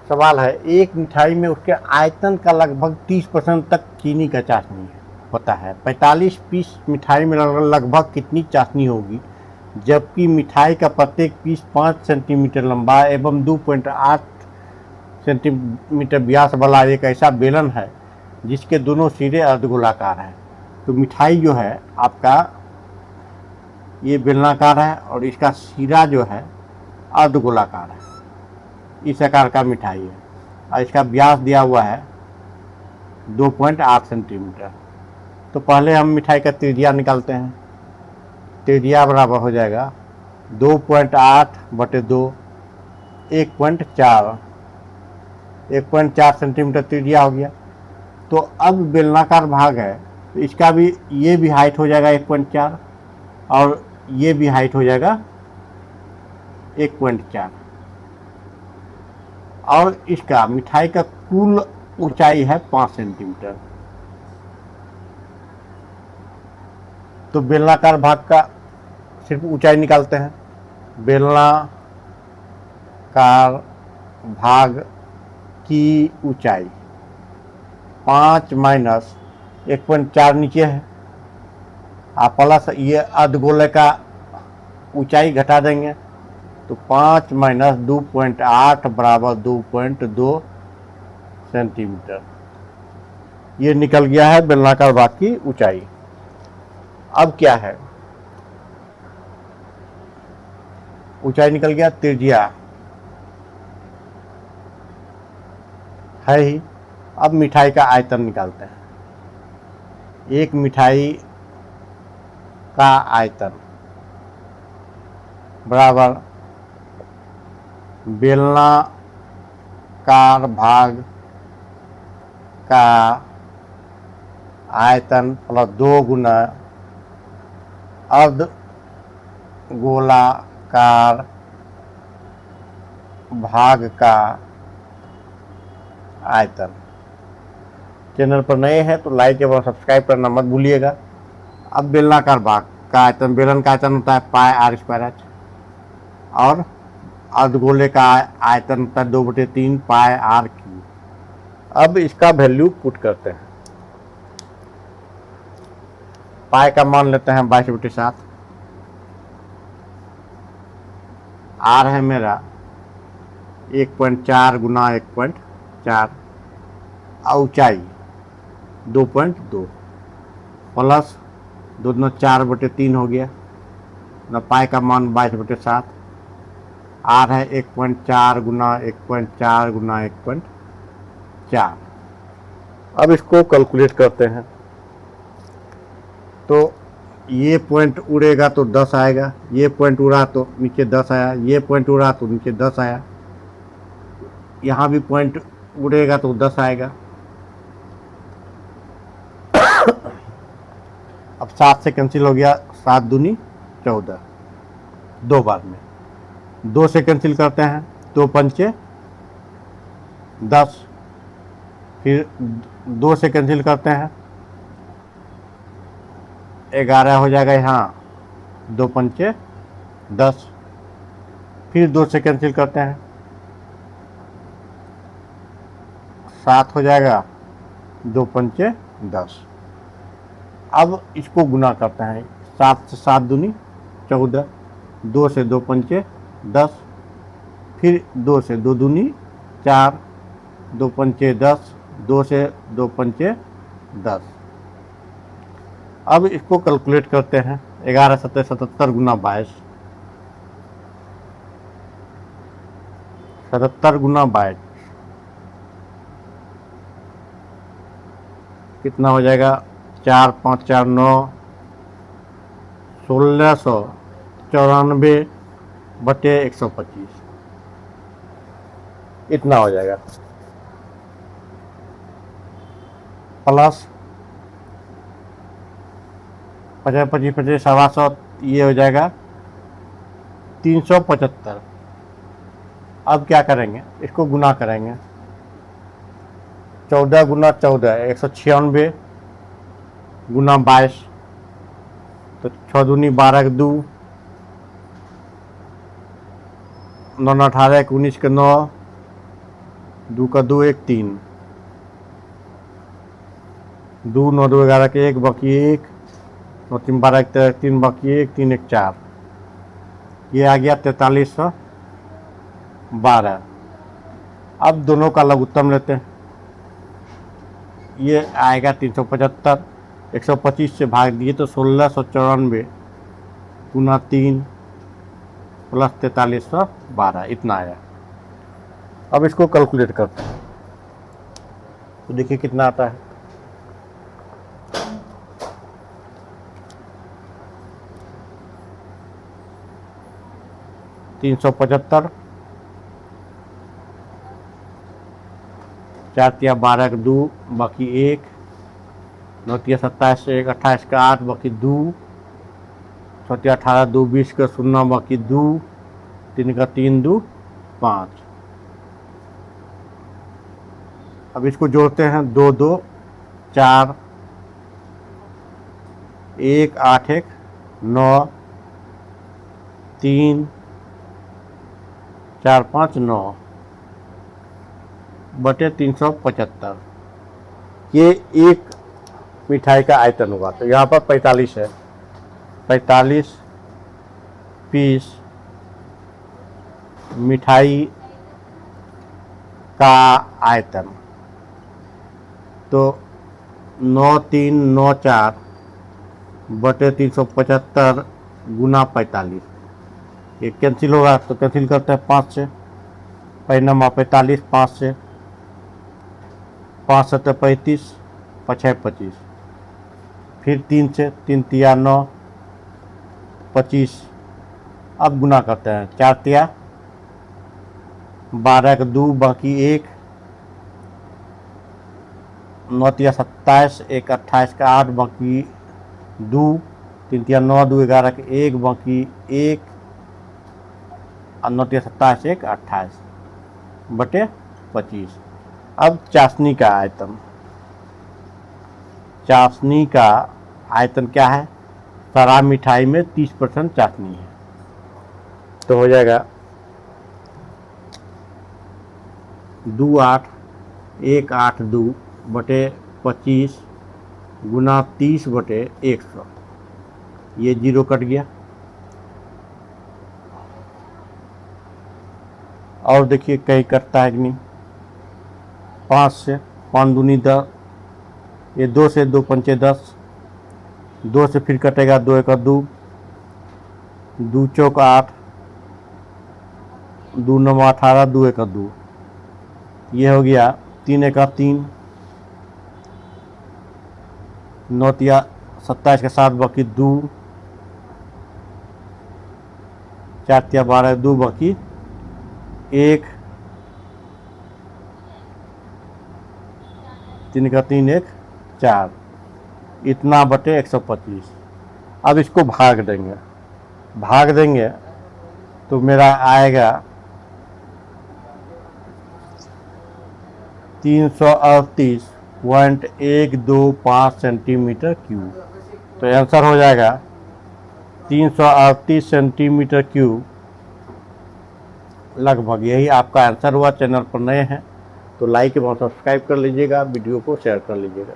सवाल है, एक मिठाई में उसके आयतन का लगभग 30% तक चीनी का चाशनी होता है। 45 पीस मिठाई में लगभग कितनी चाशनी होगी, जबकि मिठाई का प्रत्येक पीस 5 सेंटीमीटर लंबा एवं 2.8 सेंटीमीटर व्यास वाला एक ऐसा बेलन है जिसके दोनों सिरे अर्धगोलाकार हैं। तो मिठाई जो है आपका ये बेलनाकार है और इसका सिरा जो है अर्धगोलाकार है, इस आकार का मिठाई है और इसका व्यास दिया हुआ है 2.8 सेंटीमीटर। तो पहले हम मिठाई का त्रिज्या निकालते हैं। त्रिज्या बराबर हो जाएगा 2.8/2, 1.4 सेंटीमीटर त्रिज्या हो गया। तो अब बेलनाकार भाग है तो इसका भी, ये भी हाइट हो जाएगा 1.4 और ये भी हाइट हो जाएगा 1.4 और इसका मिठाई का कुल ऊंचाई है 5 सेंटीमीटर। तो बेलनाकार भाग का सिर्फ ऊंचाई निकालते हैं। बेलनाकार भाग की ऊंचाई 5 माइनस 1.4 नीचे है, आप प्लस ये अर्धगोले का ऊंचाई घटा देंगे तो 5 माइनस 2.8 बराबर 2.2 सेंटीमीटर। ये निकल गया है बेलनाकार भाग की ऊंचाई। अब क्या है, ऊंचाई निकल गया, त्रिज्या है ही। अब मिठाई का आयतन निकालते हैं। एक मिठाई का आयतन बराबर बेलनाकार भाग का आयतन प्लस 2 गुना अर्धगोलाकार भाग का आयतन। चैनल पर नए हैं तो लाइक एवं सब्सक्राइब करना मत भूलिएगा। अब बेलनाकार भाग का आयतन, बेलन का आयतन होता है पाई आर स्क्वायर एच और अर्धगोले का आयतन होता है 2/3 पाई आर क्यू। अब इसका वैल्यू पुट करते हैं। पाई का मान लेते हैं 22/7, आर है मेरा 1.4 गुना 1.4 और ऊंचाई 2.2 प्लस 2 4/3 हो गया ना। पाई का मान 22/7, आर है 1.4 गुना 1.4 गुना 1.4। अब इसको कैलकुलेट करते हैं। तो ये पॉइंट उड़ेगा तो 10 आएगा, ये पॉइंट उड़ा तो नीचे 10 आया, ये पॉइंट उड़ा तो नीचे 10 आया, यहाँ भी पॉइंट उड़ेगा तो 10 आएगा। अब 7 से कैंसिल हो गया, 7 दूनी 14, 2 बार में 2 से कैंसिल करते हैं, 2 पंचे 10, फिर 2 से कैंसिल करते हैं 11 हो जाएगा, यहाँ 2 पंचे 10, फिर 2 से कैंसिल करते हैं 7 हो जाएगा, 2 पंचे 10। अब इसको गुना करते हैं, 7 से 7 दूनी 14, 2 से 2 पंचे 10, फिर 2 से 2 दूनी 4, 2 पंचे 10, 2 से 2 पंचे 10। अब इसको कैलकुलेट करते हैं, 11 7 77 गुना 22, 77 गुना 22 कितना हो जाएगा, 4 5 4 9, 1694/125 इतना हो जाएगा। प्लस 50 25 25 125, ये हो जाएगा 375। अब क्या करेंगे, इसको गुना करेंगे, 14 गुना 14 196 गुना 22, तो 6 दूनी 12 के 2, 9 18 19 के 9, दो का दो एक, तीन, दो, 9 2 11 के एक, बाकी एक, 9 3 12 एक, तीन बाकी एक, 3 1 4, ये आ गया 4312। अब दोनों का लघुत्तम लेते हैं, ये आएगा 375, 125 से भाग दिए तो 1694 गुना 3 प्लस 4312, इतना आया। अब इसको कैलकुलेट करते हैं तो देखिए कितना आता है। तीन 375, 4 तिया 12 का 2 बाकी एक, 9 तिया 27 एक, 28 का 8 बाकी 2, 6 तिया 18 2 20 का 0 बाकी 2, 3 का 3 2 5। अब इसको जोड़ते हैं, 2 2 4 1 8 1 9 3 4 5 9 बटे 375, ये एक मिठाई का आयतन होगा। तो यहाँ पर 45 है, 45 पीस मिठाई का आयतन। तो 9394 बटे 375 गुना 45, ये कैंसिल होगा तो कैंसिल करते हैं 5 से, परिणाम 45, 5 से, 5 7 35, 5 6 25, फिर 3 से, 3 तिया 9 25। अब गुना करते हैं, 4 तिया 12 का 2 बाकी एक, 9 तिया 27 एक, 28 का 8 बाकी 2, 3 तिया 9 2 11 के 1 बाकी एक, 9 तिया 27 एक 28 बटे 25। अब चाशनी का आयतन, चाशनी का आयतन क्या है, सारा मिठाई में 30% चाशनी है, तो हो जाएगा 2 8 1 8 2 बटे 25 गुना 30 बटे 100, ये 0 कट गया। और देखिए कहीं कटता है कि नहीं, 5 से, 5 दूनी 10, ये 2 से, 2 पंचे 10, 2 से फिर कटेगा 2 एक 2, 2 चौक 8, 2 9 18, 2 एक 2, ये हो गया 3 एक 3, 9 तिया 27 के 7 बाकी 2, 4 तिया 12 2 बाकी एक, 3 का 3 1 4, इतना बटे 125। अब इसको भाग देंगे तो मेरा आएगा 338.125 सेंटीमीटर क्यूब। तो आंसर हो जाएगा 338 सेंटीमीटर क्यूब लगभग। यही आपका आंसर हुआ। चैनल पर नए हैं तो लाइक एवं सब्सक्राइब कर लीजिएगा, वीडियो को शेयर कर लीजिएगा।